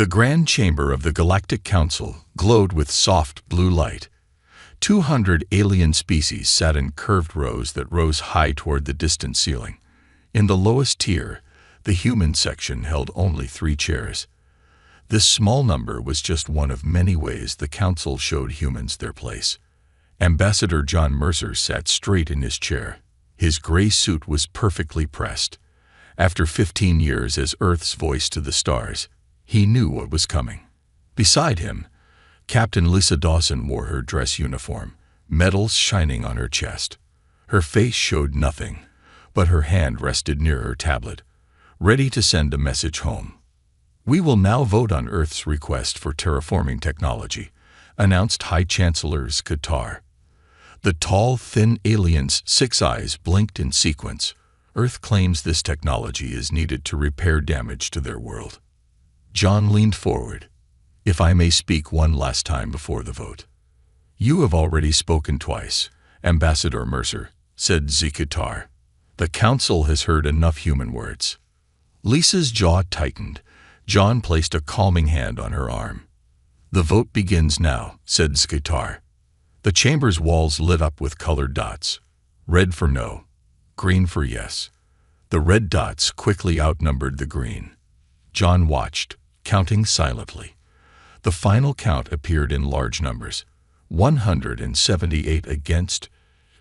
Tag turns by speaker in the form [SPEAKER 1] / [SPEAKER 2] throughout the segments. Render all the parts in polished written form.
[SPEAKER 1] The grand chamber of the Galactic Council glowed with soft blue light. 200 alien species sat in curved rows that rose high toward the distant ceiling. In the lowest tier, the human section held only 3 chairs. This small number was just one of many ways the council showed humans their place. Ambassador John Mercer sat straight in his chair. His gray suit was perfectly pressed. After 15 years as Earth's voice to the stars, he knew what was coming. Beside him, Captain Lisa Dawson wore her dress uniform, medals shining on her chest. Her face showed nothing, but her hand rested near her tablet, ready to send a message home. "We will now vote on Earth's request for terraforming technology," announced High Chancellor Skatar. The tall, thin alien's 6 eyes blinked in sequence. "Earth claims this technology is needed to repair damage to their world." John leaned forward. "If I may speak one last time before the vote." "You have already spoken twice, Ambassador Mercer," said Skatar. "The Council has heard enough human words." Lisa's jaw tightened. John placed a calming hand on her arm. "The vote begins now," said Skatar. The chamber's walls lit up with colored dots. Red for no, green for yes. The red dots quickly outnumbered the green. John watched, counting silently. The final count appeared in large numbers. 178 against,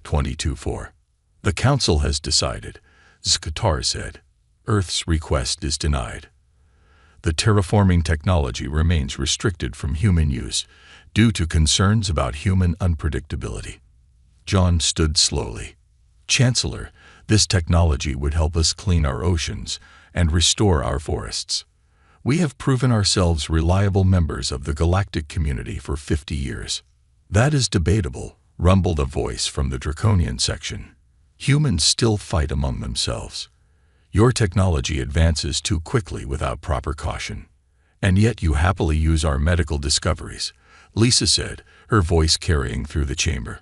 [SPEAKER 1] 22 for. "The Council has decided," Skatar said. "Earth's request is denied. The terraforming technology remains restricted from human use due to concerns about human unpredictability." John stood slowly. "Chancellor, this technology would help us clean our oceans and restore our forests. We have proven ourselves reliable members of the galactic community for 50 years. "That is debatable," rumbled a voice from the Draconian section. "Humans still fight among themselves. Your technology advances too quickly without proper caution. And yet you happily use our medical discoveries," Lisa said, her voice carrying through the chamber.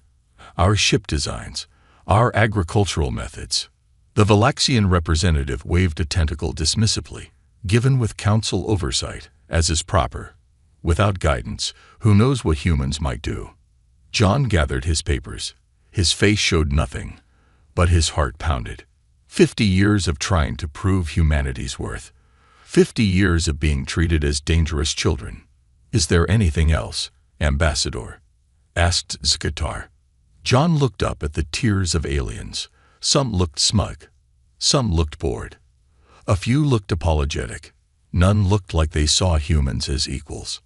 [SPEAKER 1] "Our ship designs, our agricultural methods." The Valaxian representative waved a tentacle dismissively. "Given with council oversight, as is proper. Without guidance, who knows what humans might do?" John gathered his papers. His face showed nothing, but his heart pounded. 50 years of trying to prove humanity's worth. 50 years of being treated as dangerous children. "Is there anything else, Ambassador?" asked Skatar. John looked up at the tiers of aliens. Some looked smug. Some looked bored. A few looked apologetic. None looked like they saw humans as equals.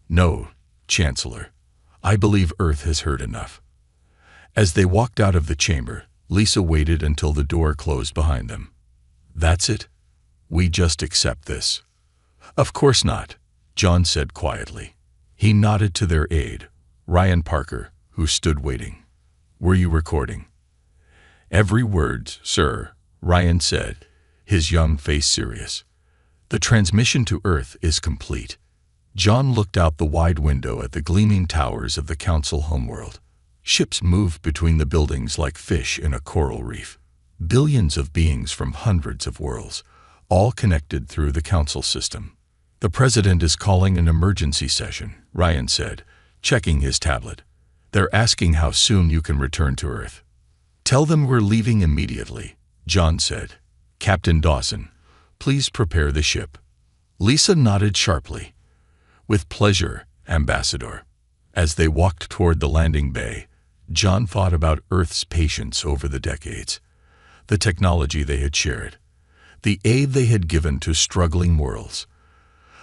[SPEAKER 1] "No, Chancellor. I believe Earth has heard enough." As they walked out of the chamber, Lisa waited until the door closed behind them. "That's it? We just accept this?" "Of course not," John said quietly. He nodded to their aide, Ryan Parker, who stood waiting. "Were you recording?" "Every word, sir," Ryan said, his young face serious. "The transmission to Earth is complete." John looked out the wide window at the gleaming towers of the Council homeworld. Ships moved between the buildings like fish in a coral reef. Billions of beings from hundreds of worlds, all connected through the Council system. "The President is calling an emergency session," Ryan said, checking his tablet. "They're asking how soon you can return to Earth." "Tell them we're leaving immediately," John said. "Captain Dawson, please prepare the ship." Lisa nodded sharply. "With pleasure, Ambassador." As they walked toward the landing bay, John thought about Earth's patience over the decades, the technology they had shared, the aid they had given to struggling worlds,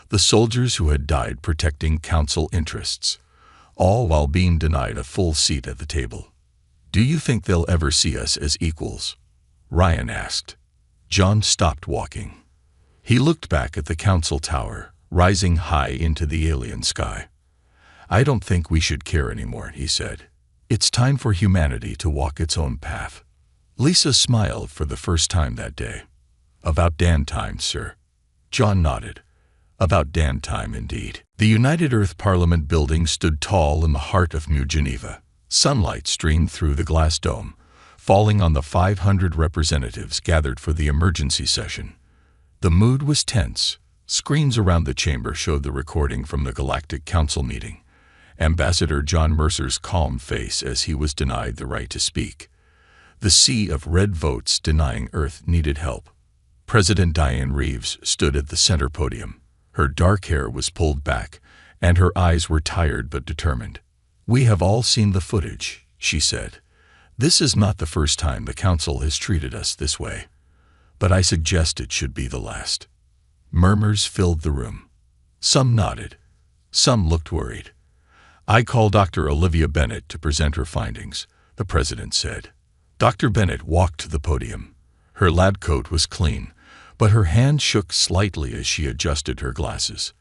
[SPEAKER 1] the soldiers who had died protecting Council interests, all while being denied a full seat at the table. "Do you think they'll ever see us as equals?" Ryan asked. John stopped walking. He looked back at the Council tower, rising high into the alien sky. "I don't think we should care anymore," he said. "It's time for humanity to walk its own path." Lisa smiled for the first time that day. "About damn time, sir." John nodded. About damn time indeed. The United Earth Parliament building stood tall in the heart of New Geneva. Sunlight streamed through the glass dome, falling on the 500 representatives gathered for the emergency session. The mood was tense, Screens around the chamber showed the recording from the Galactic Council meeting. Ambassador John Mercer's calm face as he was denied the right to speak. The sea of red votes denying Earth needed help. President Diane Reeves stood at the center podium. Her dark hair was pulled back, and her eyes were tired but determined. "We have all seen the footage," she said. "This is not the first time the Council has treated us this way. But I suggest it should be the last." Murmurs filled the room. Some nodded. Some looked worried. "I call Dr. Olivia Bennett to present her findings," the president said. Dr. Bennett walked to the podium. Her lab coat was clean, but her hand shook slightly as she adjusted her glasses.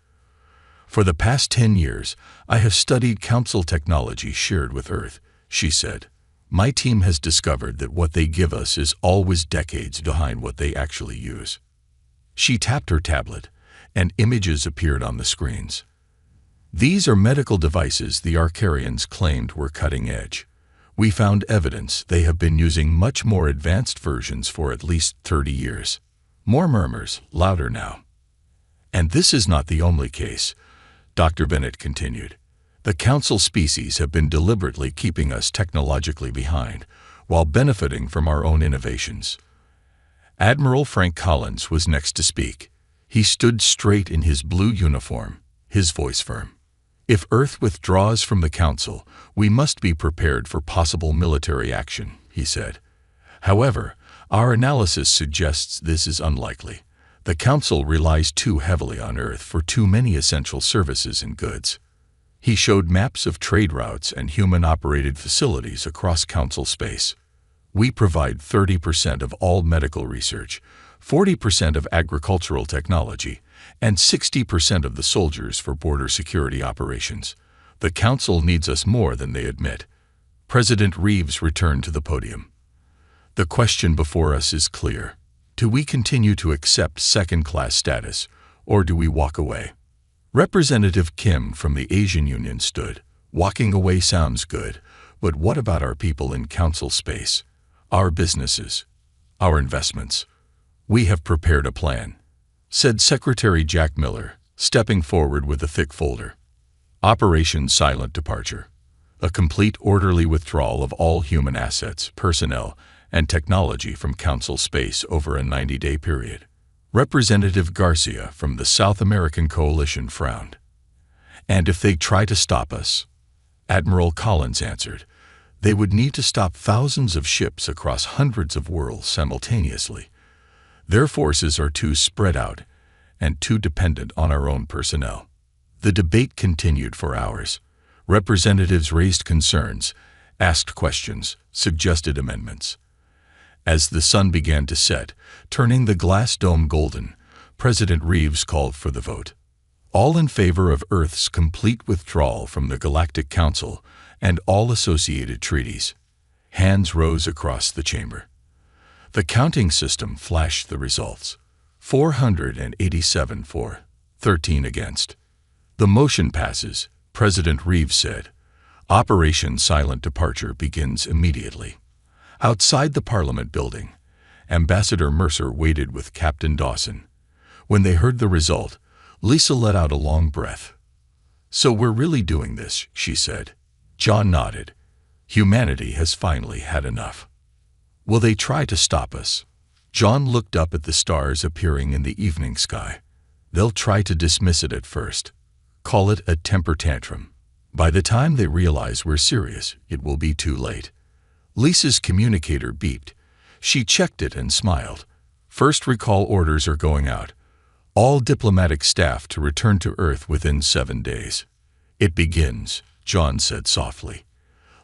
[SPEAKER 1] "For the past 10 years, I have studied Council technology shared with Earth," she said. "My team has discovered that what they give us is always decades behind what they actually use." She tapped her tablet, and images appeared on the screens. "These are medical devices the Arcarians claimed were cutting edge. We found evidence they have been using much more advanced versions for at least 30 years. More murmurs, louder now. "And this is not the only case," Dr. Bennett continued. "The Council species have been deliberately keeping us technologically behind, while benefiting from our own innovations." Admiral Frank Collins was next to speak. He stood straight in his blue uniform, his voice firm. "If Earth withdraws from the Council, we must be prepared for possible military action," he said. "However, our analysis suggests this is unlikely. The Council relies too heavily on Earth for too many essential services and goods." He showed maps of trade routes and human-operated facilities across Council space. "We provide 30% of all medical research, 40% of agricultural technology, and 60% of the soldiers for border security operations. The Council needs us more than they admit." President Reeves returned to the podium. "The question before us is clear. Do we continue to accept second-class status, or do we walk away?" Representative Kim from the Asian Union stood. "Walking away sounds good, but what about our people in Council space? Our businesses? Our investments? We have prepared a plan," said Secretary Jack Miller, stepping forward with a thick folder. "Operation Silent Departure. A complete orderly withdrawal of all human assets, personnel, and technology from Council space over a 90-day period." Representative Garcia from the South American Coalition frowned. "And if they try to stop us?" Admiral Collins answered. "They would need to stop thousands of ships across hundreds of worlds simultaneously. Their forces are too spread out and too dependent on our own personnel." The debate continued for hours. Representatives raised concerns, asked questions, suggested amendments. As the sun began to set, turning the glass dome golden, President Reeves called for the vote. "All in favor of Earth's complete withdrawal from the Galactic Council and all associated treaties." Hands rose across the chamber. The counting system flashed the results. 487 for, 13 against. "The motion passes," President Reeves said. "Operation Silent Departure begins immediately." Outside the Parliament building, Ambassador Mercer waited with Captain Dawson. When they heard the result, Lisa let out a long breath. "So we're really doing this," she said. John nodded. "Humanity has finally had enough." "Will they try to stop us?" John looked up at the stars appearing in the evening sky. "They'll try to dismiss it at first. Call it a temper tantrum. By the time they realize we're serious, it will be too late." Lisa's communicator beeped. She checked it and smiled. "First recall orders are going out. All diplomatic staff to return to Earth within 7 days." "It begins," John said softly.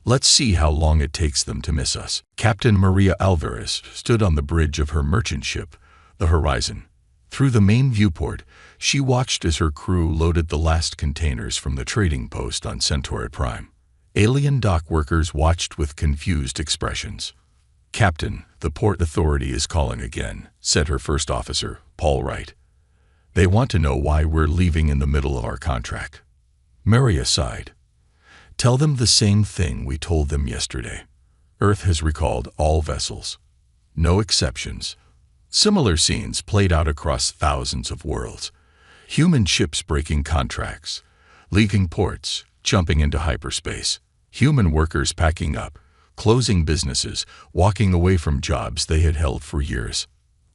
[SPEAKER 1] "Let's see how long it takes them to miss us." Captain Maria Alvarez stood on the bridge of her merchant ship, the Horizon. Through the main viewport, she watched as her crew loaded the last containers from the trading post on Centauri Prime. Alien dock workers watched with confused expressions. "Captain, the Port Authority is calling again," said her first officer, Paul Wright. "They want to know why we're leaving in the middle of our contract." Maria sighed. "Tell them the same thing we told them yesterday. Earth has recalled all vessels. No exceptions." Similar scenes played out across thousands of worlds. Human ships breaking contracts, leaking ports, jumping into hyperspace. Human workers packing up, closing businesses, walking away from jobs they had held for years.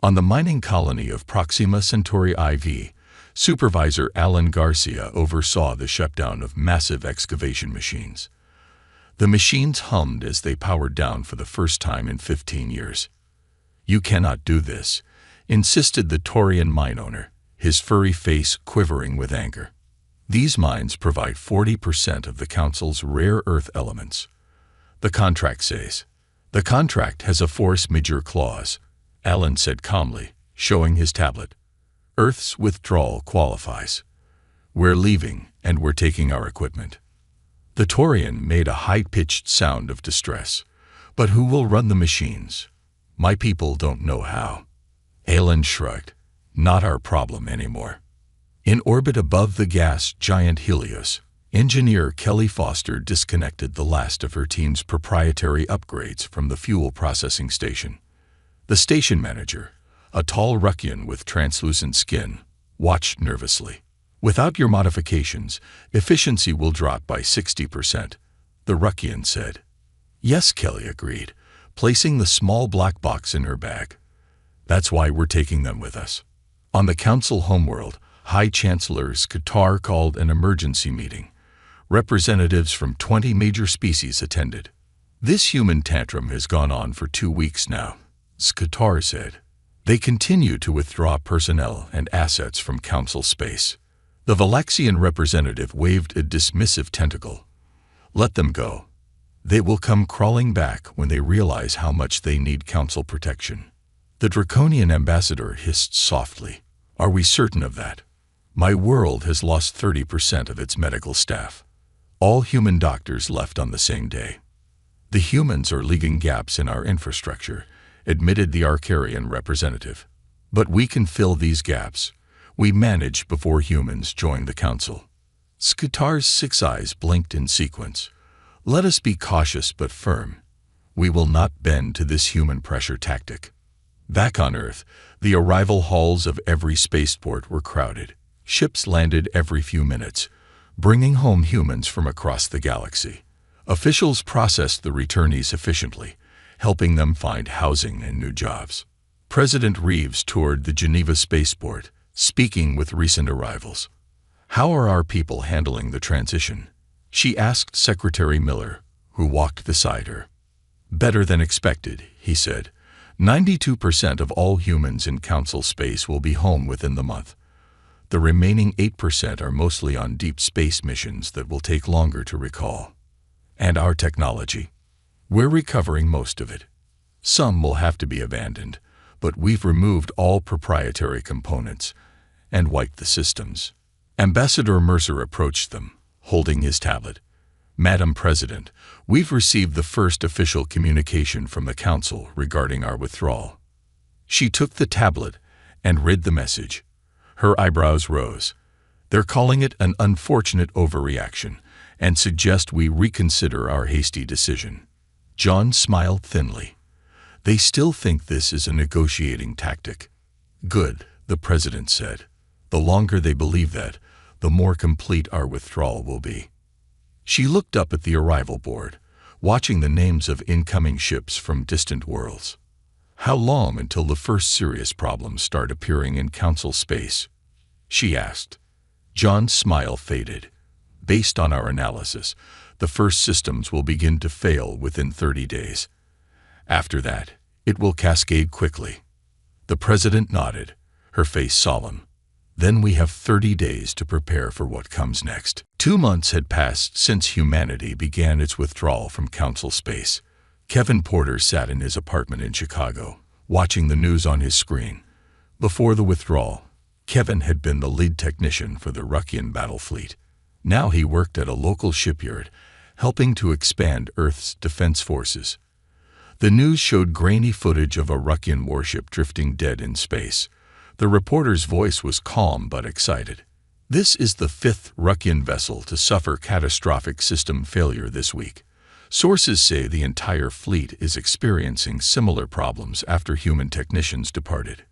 [SPEAKER 1] On the mining colony of Proxima Centauri IV, Supervisor Alan Garcia oversaw the shutdown of massive excavation machines. The machines hummed as they powered down for the first time in 15 years. "You cannot do this," insisted the Taurian mine owner, his furry face quivering with anger. "These mines provide 40% of the Council's rare earth elements." "The contract says." "The contract has a force majeure clause," Alan said calmly, showing his tablet. "Earth's withdrawal qualifies. We're leaving, and we're taking our equipment." The Taurian made a high-pitched sound of distress. "But who will run the machines? My people don't know how." Alan shrugged. "Not our problem anymore." In orbit above the gas giant Helios, engineer Kelly Foster disconnected the last of her team's proprietary upgrades from the fuel processing station. The station manager, a tall Ruckian with translucent skin, watched nervously. "Without your modifications, efficiency will drop by 60%, the Ruckian said. "Yes," Kelly agreed, placing the small black box in her bag. "That's why we're taking them with us." On the Council homeworld, High Chancellor's Qatar called an emergency meeting. Representatives from 20 major species attended. "This human tantrum has gone on for 2 weeks now," Qatar said. "They continue to withdraw personnel and assets from Council space." The Valaxian representative waved a dismissive tentacle. "Let them go. They will come crawling back when they realize how much they need Council protection." The Draconian ambassador hissed softly. "Are we certain of that? My world has lost 30% of its medical staff. All human doctors left on the same day." "The humans are leaving gaps in our infrastructure," admitted the Arcarian representative. "But we can fill these gaps. We managed before humans joined the Council." Skatar's 6 eyes blinked in sequence. "Let us be cautious but firm. We will not bend to this human pressure tactic." Back on Earth, the arrival halls of every spaceport were crowded. Ships landed every few minutes, bringing home humans from across the galaxy. Officials processed the returnees efficiently, helping them find housing and new jobs. President Reeves toured the Geneva spaceport, speaking with recent arrivals. "How are our people handling the transition?" she asked Secretary Miller, who walked beside her. "Better than expected," he said. 92% of all humans in Council space will be home within the month. The remaining 8% are mostly on deep space missions that will take longer to recall. And our technology? We're recovering most of it. Some will have to be abandoned, but we've removed all proprietary components and wiped the systems. Ambassador Mercer approached them, holding his tablet. "Madam President, we've received the first official communication from the Council regarding our withdrawal." She took the tablet and read the message. Her eyebrows rose. "They're calling it an unfortunate overreaction and suggest we reconsider our hasty decision." John smiled thinly. "They still think this is a negotiating tactic." "Good," the President said. "The longer they believe that, the more complete our withdrawal will be." She looked up at the arrival board, watching the names of incoming ships from distant worlds. "How long until the first serious problems start appearing in Council space?" she asked. John's smile faded. "Based on our analysis, the first systems will begin to fail within 30 days. After that, it will cascade quickly." The President nodded, her face solemn. "Then we have 30 days to prepare for what comes next." 2 months had passed since humanity began its withdrawal from Council space. Kevin Porter sat in his apartment in Chicago, watching the news on his screen. Before the withdrawal, Kevin had been the lead technician for the Ruckian battle fleet. Now he worked at a local shipyard, helping to expand Earth's defense forces. The news showed grainy footage of a Ruckian warship drifting dead in space. The reporter's voice was calm but excited. "This is the 5th Ruckian vessel to suffer catastrophic system failure this week. Sources say the entire fleet is experiencing similar problems after human technicians departed."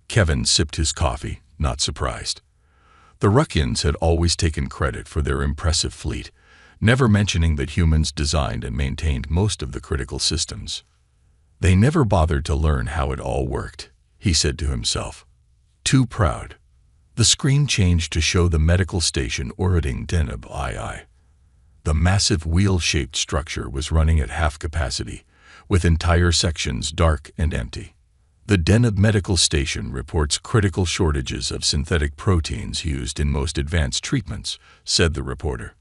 [SPEAKER 1] Kevin sipped his coffee, not surprised. The Ruckians had always taken credit for their impressive fleet, never mentioning that humans designed and maintained most of the critical systems. They never bothered to learn how it all worked, he said to himself. Too proud. The screen changed to show the medical station orbiting Deneb II. The massive wheel-shaped structure was running at half capacity, with entire sections dark and empty. The Deneb Medical Station reports critical shortages of synthetic proteins used in most advanced treatments, said the reporter.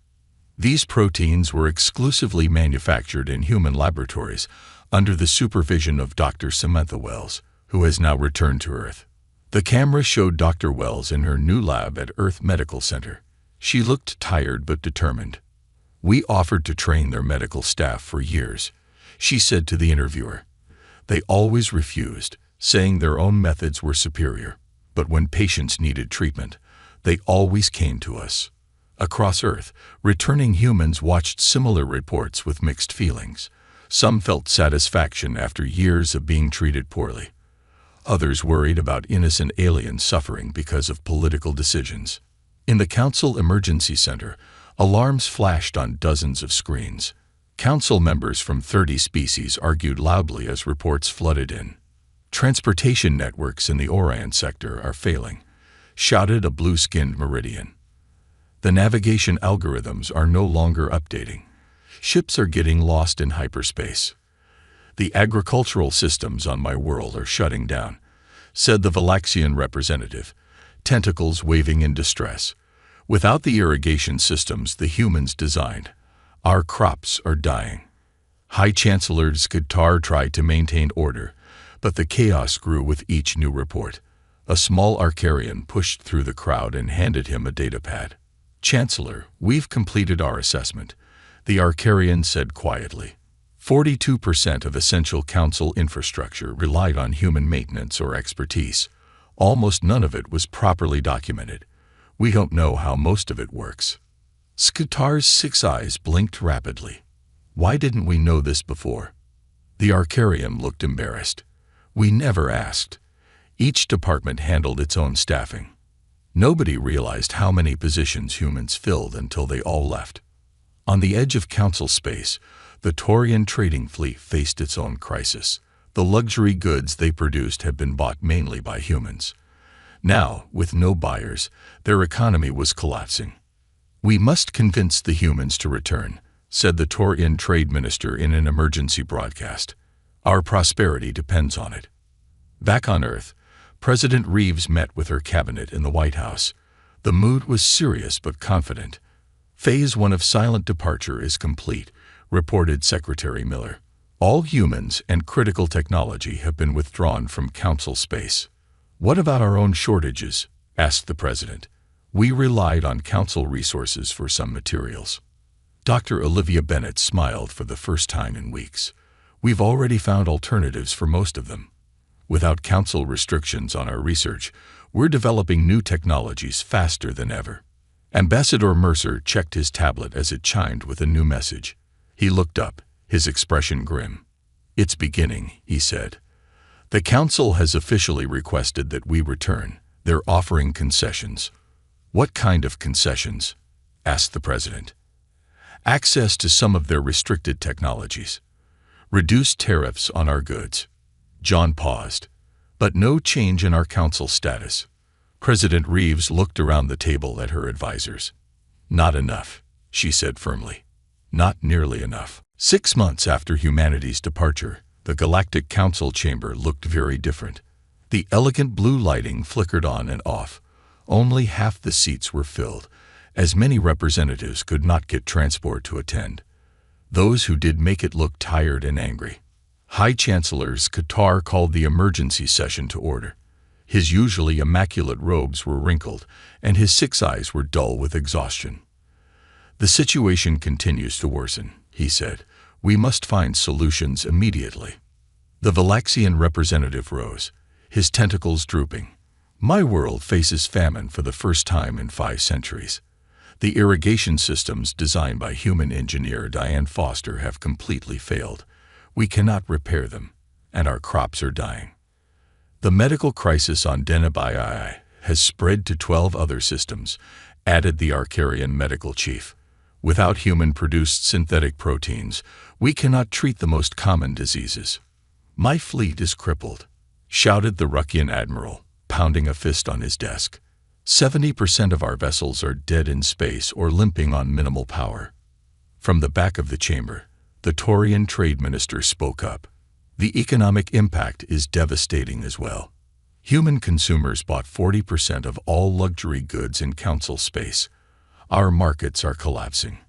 [SPEAKER 1] These proteins were exclusively manufactured in human laboratories under the supervision of Dr. Samantha Wells, who has now returned to Earth. The camera showed Dr. Wells in her new lab at Earth Medical Center. She looked tired but determined. "We offered to train their medical staff for years," she said to the interviewer. "They always refused, saying their own methods were superior. But when patients needed treatment, they always came to us." Across Earth, returning humans watched similar reports with mixed feelings. Some felt satisfaction after years of being treated poorly. Others worried about innocent aliens suffering because of political decisions. In the Council Emergency Center, alarms flashed on dozens of screens. Council members from 30 species argued loudly as reports flooded in. "Transportation networks in the Orion sector are failing," shouted a blue-skinned Meridian. "The navigation algorithms are no longer updating. Ships are getting lost in hyperspace. The agricultural systems on my world are shutting down," said the Valaxian representative, tentacles waving in distress. "Without the irrigation systems the humans designed, our crops are dying." High Chancellor Skatar tried to maintain order, but the chaos grew with each new report. A small Arcarian pushed through the crowd and handed him a datapad. "Chancellor, we've completed our assessment," the Arcarian said quietly. 42% of essential council infrastructure relied on human maintenance or expertise. Almost none of it was properly documented. "We don't know how most of it works." Skatar's 6 eyes blinked rapidly. "Why didn't we know this before?" The Arcarian looked embarrassed. "We never asked. Each department handled its own staffing. Nobody realized how many positions humans filled until they all left." On the edge of council space, the Taurian trading fleet faced its own crisis. The luxury goods they produced had been bought mainly by humans. Now, with no buyers, their economy was collapsing. "We must convince the humans to return," said the Taurian trade minister in an emergency broadcast. "Our prosperity depends on it." Back on Earth, President Reeves met with her cabinet in the White House. The mood was serious but confident. "Phase 1 of silent departure is complete," reported Secretary Miller. "All humans and critical technology have been withdrawn from council space." "What about our own shortages?" asked the president. "We relied on council resources for some materials." Dr. Olivia Bennett smiled for the first time in weeks. "We've already found alternatives for most of them. Without council restrictions on our research, we're developing new technologies faster than ever." Ambassador Mercer checked his tablet as it chimed with a new message. He looked up, his expression grim. "It's beginning," he said. "The council has officially requested that we return. They're offering concessions." "What kind of concessions?" asked the president. "Access to some of their restricted technologies. Reduced tariffs on our goods." John paused. "But no change in our council status." President Reeves looked around the table at her advisors. "Not enough," she said firmly. "Not nearly enough." 6 months after humanity's departure, the Galactic Council chamber looked very different. The elegant blue lighting flickered on and off. Only half the seats were filled, as many representatives could not get transport to attend. Those who did make it looked tired and angry. High Chancellor Skatar called the emergency session to order. His usually immaculate robes were wrinkled, and his 6 eyes were dull with exhaustion. "The situation continues to worsen," he said. "We must find solutions immediately." The Valaxian representative rose, his tentacles drooping. "My world faces famine for the first time in 5 centuries. The irrigation systems designed by human engineer Diane Foster have completely failed. We cannot repair them, and our crops are dying. The medical crisis on Deneb II has spread to 12 other systems, added the Arcarian medical chief. Without human-produced synthetic proteins, we cannot treat the most common diseases. My fleet is crippled, shouted the Ruckian admiral, pounding a fist on his desk. 70% of our vessels are dead in space or limping on minimal power. From the back of the chamber, the Taurian trade minister spoke up. The economic impact is devastating as well. Human consumers bought 40% of all luxury goods in council space. Our markets are collapsing.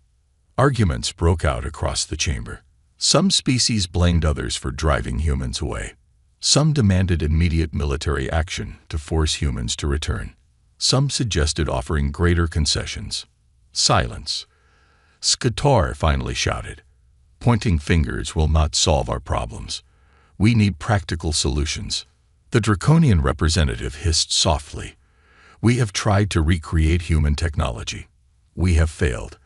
[SPEAKER 1] Arguments broke out across the chamber. Some species blamed others for driving humans away. Some demanded immediate military action to force humans to return. Some suggested offering greater concessions. Silence. Skatar finally shouted. Pointing fingers will not solve our problems. We need practical solutions. The draconian representative hissed softly. We have tried to recreate human technology. We have failed.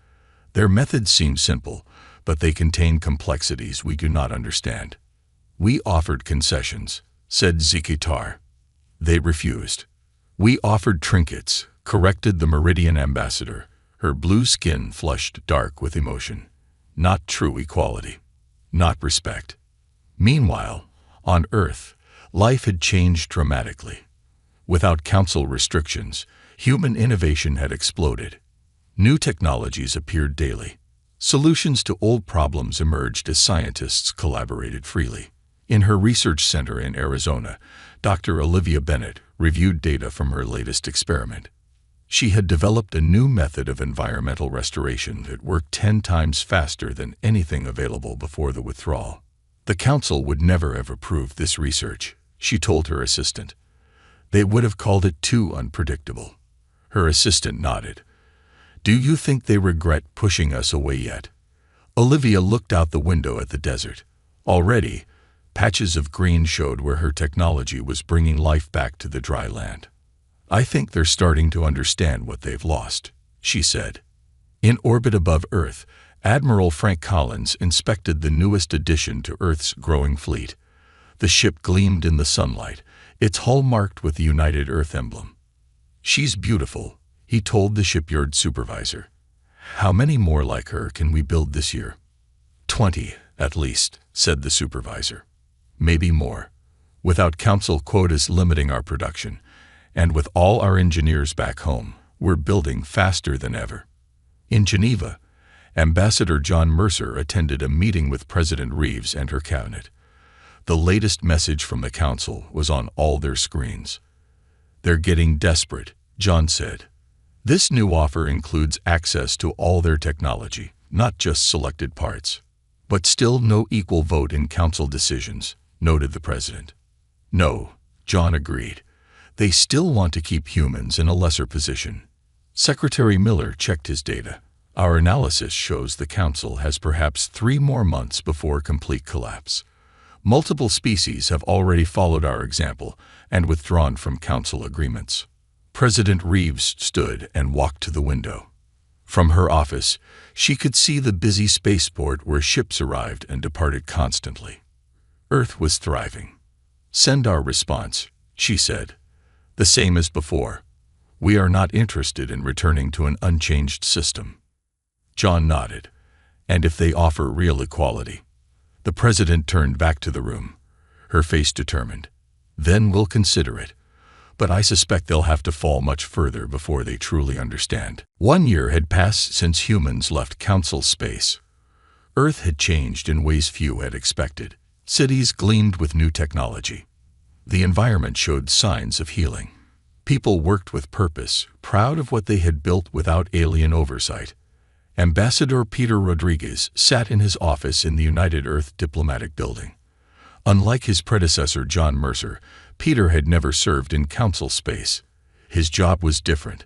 [SPEAKER 1] Their methods seem simple, but they contain complexities we do not understand. We offered concessions, said Zikitar. They refused. We offered trinkets, corrected the Meridian ambassador, her blue skin flushed dark with emotion. Not true equality. Not respect. Meanwhile, on Earth, life had changed dramatically. Without council restrictions, human innovation had exploded. New technologies appeared daily. Solutions to old problems emerged as scientists collaborated freely. In her research center in Arizona, Dr. Olivia Bennett reviewed data from her latest experiment. She had developed a new method of environmental restoration that worked 10 times faster than anything available before the withdrawal. The council would never have approved this research, she told her assistant. They would have called it too unpredictable. Her assistant nodded. Do you think they regret pushing us away yet? Olivia looked out the window at the desert. Already, patches of green showed where her technology was bringing life back to the dry land. I think they're starting to understand what they've lost, she said. In orbit above Earth, Admiral Frank Collins inspected the newest addition to Earth's growing fleet. The ship gleamed in the sunlight, its hull marked with the United Earth emblem. She's beautiful, he told the shipyard supervisor. How many more like her can we build this year? 20, at least, said the supervisor. Maybe more. Without council quotas limiting our production, and with all our engineers back home, we're building faster than ever. In Geneva, Ambassador John Mercer attended a meeting with President Reeves and her cabinet. The latest message from the council was on all their screens. They're getting desperate, John said. This new offer includes access to all their technology, not just selected parts. But still no equal vote in council decisions, noted the president. No, John agreed. They still want to keep humans in a lesser position. Secretary Miller checked his data. Our analysis shows the council has perhaps 3 more months before complete collapse. Multiple species have already followed our example and withdrawn from council agreements. President Reeves stood and walked to the window. From her office, she could see the busy spaceport where ships arrived and departed constantly. Earth was thriving. Send our response, she said. The same as before. We are not interested in returning to an unchanged system. John nodded. And if they offer real equality? The president turned back to the room, her face determined. Then we'll consider it. But I suspect they'll have to fall much further before they truly understand. 1 year had passed since humans left council space. Earth had changed in ways few had expected. Cities gleamed with new technology. The environment showed signs of healing. People worked with purpose, proud of what they had built without alien oversight. Ambassador Peter Rodriguez sat in his office in the United Earth Diplomatic Building. Unlike his predecessor John Mercer, Peter had never served in council space. His job was different,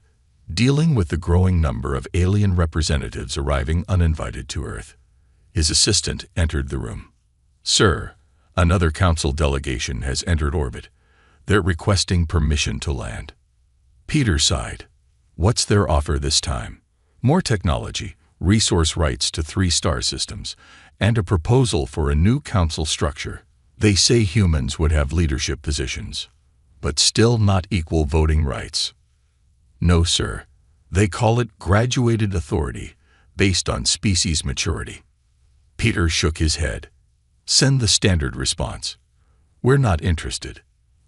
[SPEAKER 1] dealing with the growing number of alien representatives arriving uninvited to Earth. His assistant entered the room. Sir, another council delegation has entered orbit. They're requesting permission to land. Peter sighed. What's their offer this time? More technology, resource rights to 3 star systems, and a proposal for a new council structure. They say humans would have leadership positions, but still not equal voting rights. No, sir. They call it graduated authority, based on species maturity. Peter shook his head. Send the standard response. We're not interested.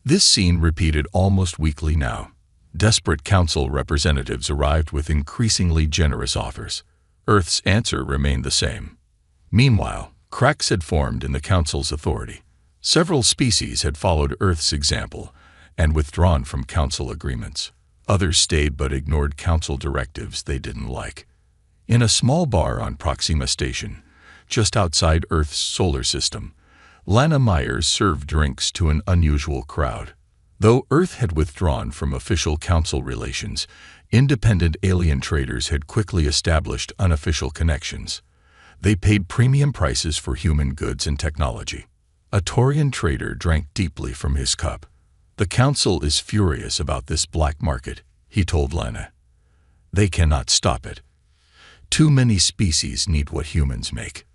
[SPEAKER 1] This scene repeated almost weekly now. Desperate council representatives arrived with increasingly generous offers. Earth's answer remained the same. Meanwhile, cracks had formed in the council's authority. Several species had followed Earth's example and withdrawn from council agreements. Others stayed but ignored council directives they didn't like. In a small bar on Proxima Station, just outside Earth's solar system, Lana Myers served drinks to an unusual crowd. Though Earth had withdrawn from official council relations, independent alien traders had quickly established unofficial connections. They paid premium prices for human goods and technology. A Taurian trader drank deeply from his cup. The council is furious about this black market, he told Lana. They cannot stop it. Too many species need what humans make.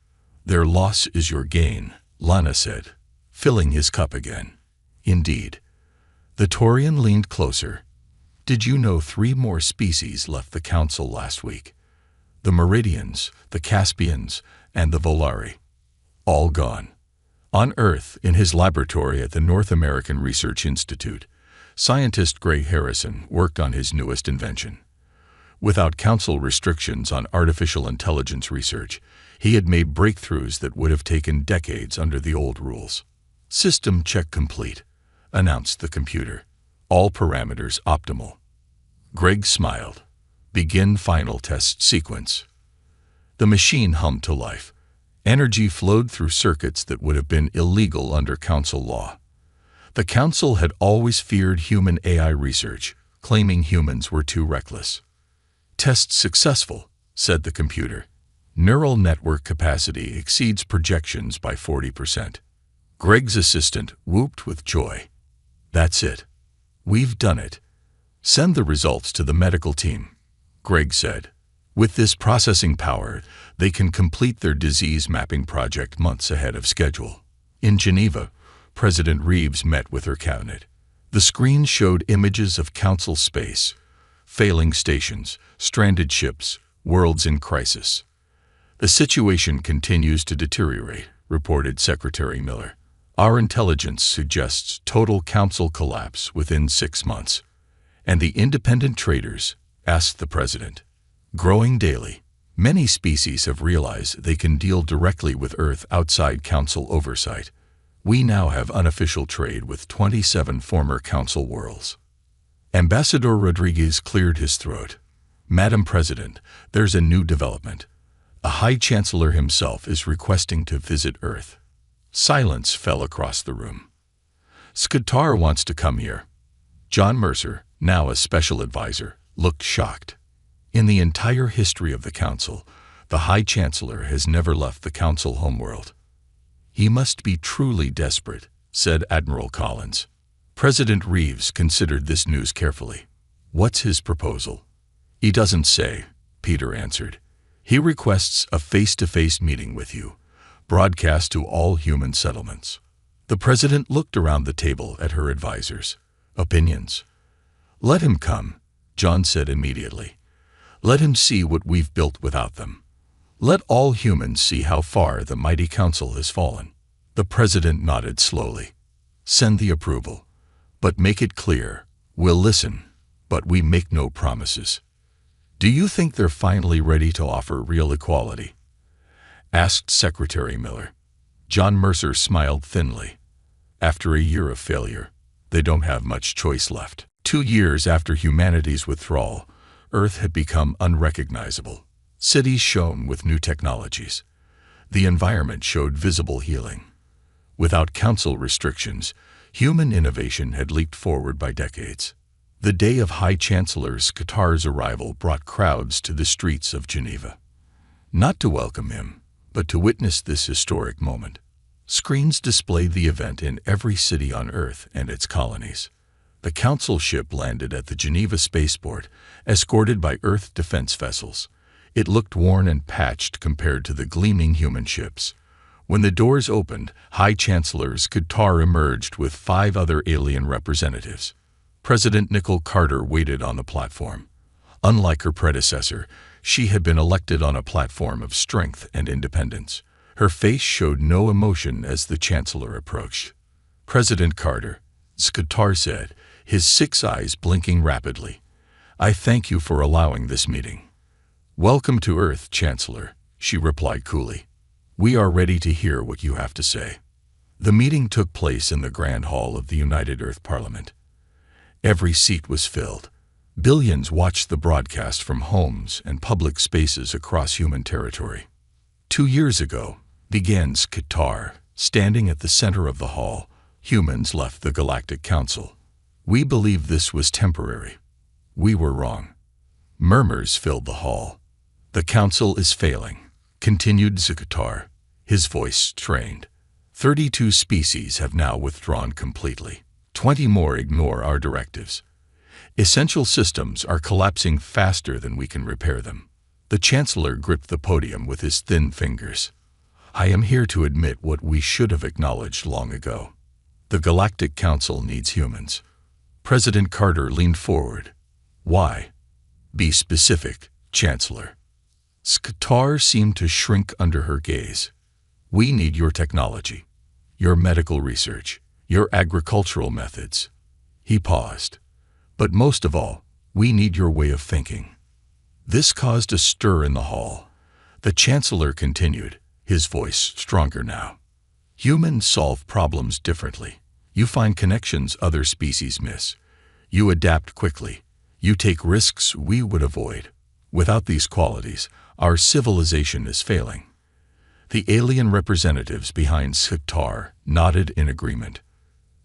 [SPEAKER 1] Their loss is your gain, Lana said, filling his cup again. Indeed. The Taurian leaned closer. Did you know 3 more species left the council last week? The Meridians, the Caspians, and the Volari. All gone. On Earth, in his laboratory at the North American Research Institute, scientist Gray Harrison worked on his newest invention. Without council restrictions on artificial intelligence research, he had made breakthroughs that would have taken decades under the old rules. System check complete, announced the computer. All parameters optimal. Greg smiled. Begin final test sequence. The machine hummed to life. Energy flowed through circuits that would have been illegal under council law. The council had always feared human AI research, claiming humans were too reckless. Test successful, said the computer. Neural network capacity exceeds projections by 40%. Greg's assistant whooped with joy. That's it. We've done it. Send the results to the medical team, Greg said. With this processing power, they can complete their disease mapping project months ahead of schedule. In Geneva, President Reeves met with her cabinet. The screen showed images of council space, failing stations, stranded ships, worlds in crisis. The situation continues to deteriorate, reported Secretary Miller. Our intelligence suggests total council collapse within 6 months. And the independent traders, asked the president. Growing daily, many species have realized they can deal directly with Earth outside council oversight. We now have unofficial trade with 27 former council worlds. Ambassador Rodriguez cleared his throat. Madam President, there's a new development. A High Chancellor himself is requesting to visit Earth. Silence fell across the room. Skatar wants to come here. John Mercer, now a special advisor, looked shocked. In the entire history of the council, the High Chancellor has never left the council homeworld. He must be truly desperate, said Admiral Collins. President Reeves considered this news carefully. What's his proposal? He doesn't say, Peter answered. He requests a face-to-face meeting with you, broadcast to all human settlements. The president looked around the table at her advisors. Opinions? Let him come, John said immediately. Let him see what we've built without them. Let all humans see how far the mighty council has fallen. The president nodded slowly. Send the approval. But make it clear, we'll listen, but we make no promises. Do you think they're finally ready to offer real equality? Asked Secretary Miller. John Mercer smiled thinly. After a year of failure, they don't have much choice left. 2 years after humanity's withdrawal, Earth had become unrecognizable. Cities shone with new technologies. The environment showed visible healing. Without council restrictions, human innovation had leaped forward by decades. The day of High Chancellor Skatar's arrival brought crowds to the streets of Geneva. Not to welcome him, but to witness this historic moment. Screens displayed the event in every city on Earth and its colonies. The council ship landed at the Geneva spaceport, escorted by Earth defense vessels. It looked worn and patched compared to the gleaming human ships. When the doors opened, High Chancellor Skatar emerged with 5 other alien representatives. President Nicole Carter waited on the platform. Unlike her predecessor, she had been elected on a platform of strength and independence. Her face showed no emotion as the Chancellor approached. "President Carter," Skatar said, his 6 eyes blinking rapidly, "I thank you for allowing this meeting." "Welcome to Earth, Chancellor," she replied coolly. "We are ready to hear what you have to say." The meeting took place in the Grand Hall of the United Earth Parliament. Every seat was filled. Billions watched the broadcast from homes and public spaces across human territory. 2 years ago, began Skatar, standing at the center of the hall, humans left the Galactic Council. "We believed this was temporary. We were wrong." Murmurs filled the hall. "The Council is failing," continued Skatar, his voice strained. 32 species have now withdrawn completely. 20 more ignore our directives. Essential systems are collapsing faster than we can repair them. The Chancellor gripped the podium with his thin fingers. "I am here to admit what we should have acknowledged long ago. The Galactic Council needs humans." President Carter leaned forward. "Why?" "Be specific, Chancellor." Skatar seemed to shrink under her gaze. "We need your technology, your medical research, your agricultural methods." He paused. "But most of all, we need your way of thinking." This caused a stir in the hall. The Chancellor continued, his voice stronger now. "Humans solve problems differently. You find connections other species miss. You adapt quickly. You take risks we would avoid. Without these qualities, our civilization is failing." The alien representatives behind Skatar nodded in agreement.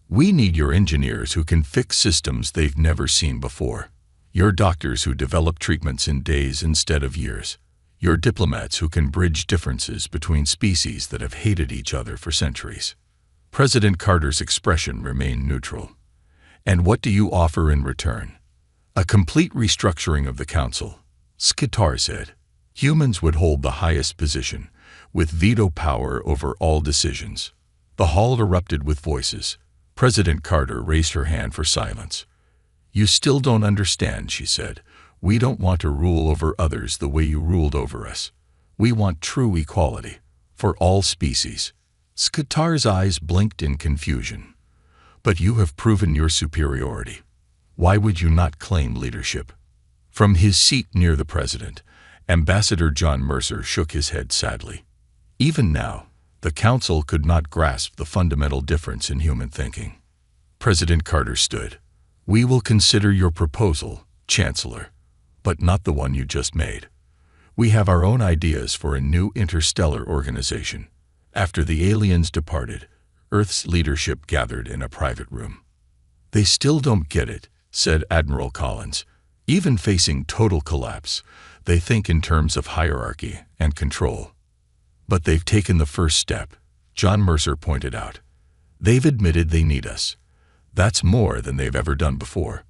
[SPEAKER 1] "We need your engineers who can fix systems they've never seen before. Your doctors who develop treatments in days instead of years. Your diplomats who can bridge differences between species that have hated each other for centuries." President Carter's expression remained neutral. "And what do you offer in return?" "A complete restructuring of the Council," Skatar said. "Humans would hold the highest position, with veto power over all decisions." The hall erupted with voices. President Carter raised her hand for silence. "You still don't understand," she said. "We don't want to rule over others the way you ruled over us. We want true equality, for all species." Skatar's eyes blinked in confusion. "But you have proven your superiority. Why would you not claim leadership?" From his seat near the President, Ambassador John Mercer shook his head sadly. Even now, the Council could not grasp the fundamental difference in human thinking. President Carter stood. "We will consider your proposal, Chancellor, but not the one you just made. We have our own ideas for a new interstellar organization." After the aliens departed, Earth's leadership gathered in a private room. "They still don't get it," said Admiral Collins. "Even facing total collapse, they think in terms of hierarchy and control." "But they've taken the first step," John Mercer pointed out. "They've admitted they need us. That's more than they've ever done before."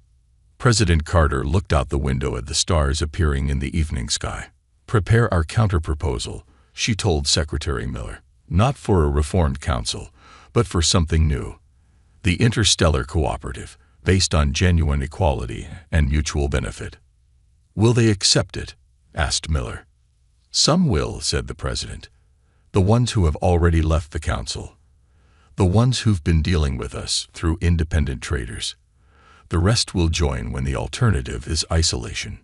[SPEAKER 1] President Carter looked out the window at the stars appearing in the evening sky. "Prepare our counterproposal," she told Secretary Miller. "Not for a reformed council, but for something new. The Interstellar Cooperative, based on genuine equality and mutual benefit." "Will they accept it?" asked Miller. "Some will," said the President. "The ones who have already left the Council. The ones who've been dealing with us through independent traders. The rest will join when the alternative is isolation."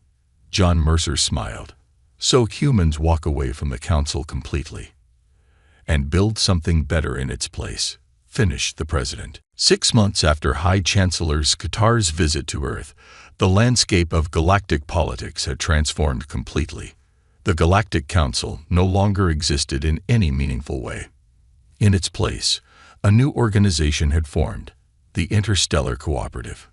[SPEAKER 1] John Mercer smiled. "So humans walk away from the Council completely and build something better in its place," finished the President. 6 months after High Chancellor Skatar's visit to Earth, the landscape of galactic politics had transformed completely. The Galactic Council no longer existed in any meaningful way. In its place, a new organization had formed, the Interstellar Cooperative.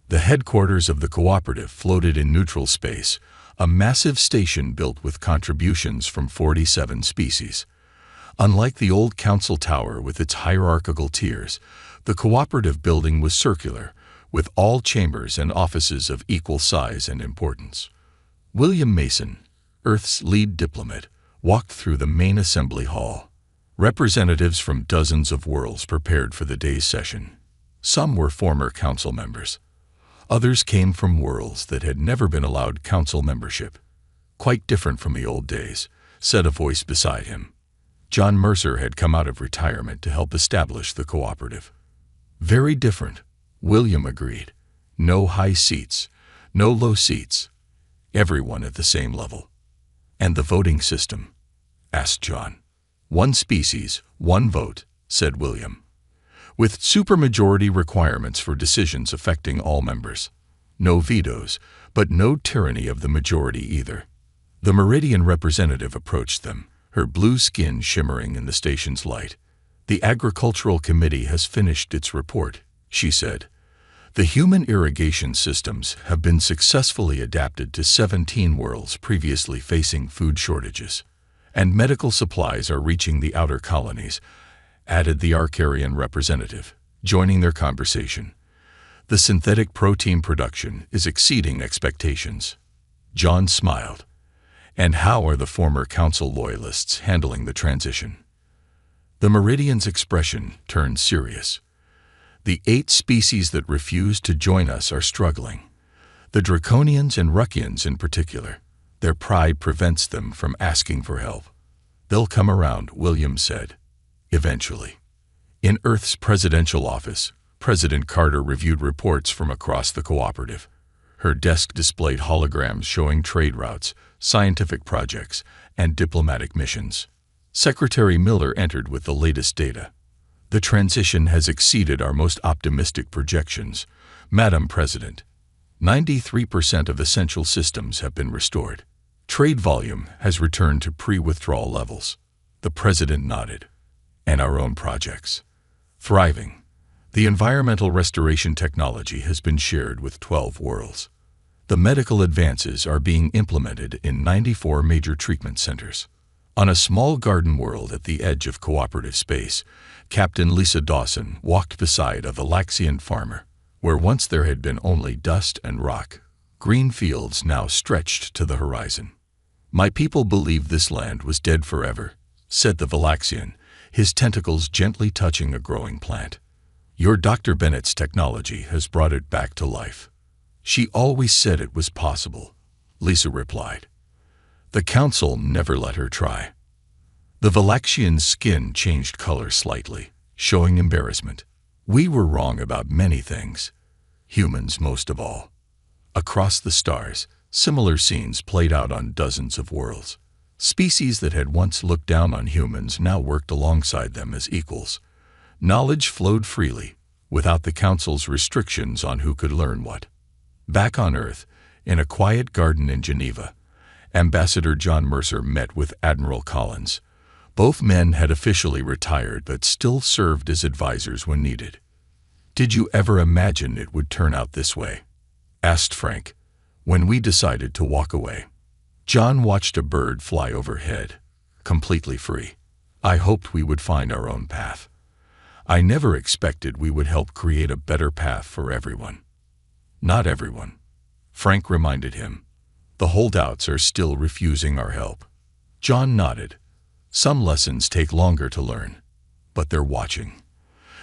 [SPEAKER 1] The headquarters of the cooperative floated in neutral space, a massive station built with contributions from 47 species. Unlike the old council tower with its hierarchical tiers, the cooperative building was circular, with all chambers and offices of equal size and importance. William Mason, Earth's lead diplomat, walked through the main assembly hall. Representatives from dozens of worlds prepared for the day's session. Some were former council members. Others came from worlds that had never been allowed council membership. Quite different from the old days, said a voice beside him. John Mercer had come out of retirement to help establish the cooperative. Very different, William agreed. No high seats, no low seats. Everyone at the same level. And the voting system? Asked John. One species, one vote, said William. With supermajority requirements for decisions affecting all members. No vetoes, but no tyranny of the majority either. The Meridian representative approached them, her blue skin shimmering in the station's light. The Agricultural Committee has finished its report, she said. The human irrigation systems have been successfully adapted to 17 worlds previously facing food shortages, and medical supplies are reaching the outer colonies, added the Arcarian representative, joining their conversation. The synthetic protein production is exceeding expectations. John smiled. And how are the former council loyalists handling the transition? The Meridian's expression turned serious. The 8 species that refuse to join us are struggling. The Draconians and Ruckians in particular. Their pride prevents them from asking for help. They'll come around, Williams said. Eventually. In Earth's presidential office, President Carter reviewed reports from across the cooperative. Her desk displayed holograms showing trade routes, scientific projects, and diplomatic missions. Secretary Miller entered with the latest data. The transition has exceeded our most optimistic projections, Madam President. 93% of essential systems have been restored. Trade volume has returned to pre-withdrawal levels. The President nodded. And our own projects. Thriving. The environmental restoration technology has been shared with 12 worlds. The medical advances are being implemented in 94 major treatment centers. On a small garden world at the edge of cooperative space, Captain Lisa Dawson walked beside a Valaxian farmer, where once there had been only dust and rock. Green fields now stretched to the horizon. My people believed this land was dead forever, said the Valaxian, his tentacles gently touching a growing plant. Your Dr. Bennett's technology has brought it back to life. She always said it was possible, Lisa replied. The council never let her try. The Valaxian's skin changed color slightly, showing embarrassment. We were wrong about many things. Humans most of all. Across the stars, similar scenes played out on dozens of worlds. Species that had once looked down on humans now worked alongside them as equals. Knowledge flowed freely, without the council's restrictions on who could learn what. Back on Earth, in a quiet garden in Geneva, Ambassador John Mercer met with Admiral Collins. Both men had officially retired but still served as advisors when needed. Did you ever imagine it would turn out this way? Asked Frank, when we decided to walk away. John watched a bird fly overhead, completely free. I hoped we would find our own path. I never expected we would help create a better path for everyone. Not everyone, Frank reminded him. The holdouts are still refusing our help. John nodded. Some lessons take longer to learn, but they're watching.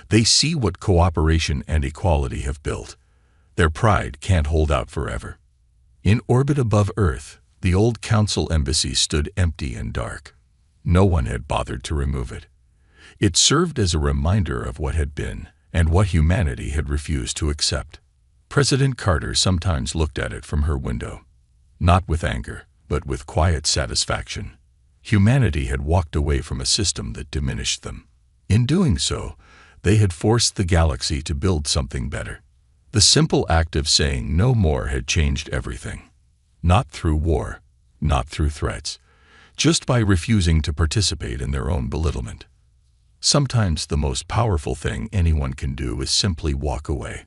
[SPEAKER 1] They see what cooperation and equality have built. Their pride can't hold out forever. In orbit above Earth, the old council embassy stood empty and dark. No one had bothered to remove it. It served as a reminder of what had been and what humanity had refused to accept. President Carter sometimes looked at it from her window. Not with anger, but with quiet satisfaction. Humanity had walked away from a system that diminished them. In doing so, they had forced the galaxy to build something better. The simple act of saying no more had changed everything. Not through war, not through threats, just by refusing to participate in their own belittlement. Sometimes the most powerful thing anyone can do is simply walk away.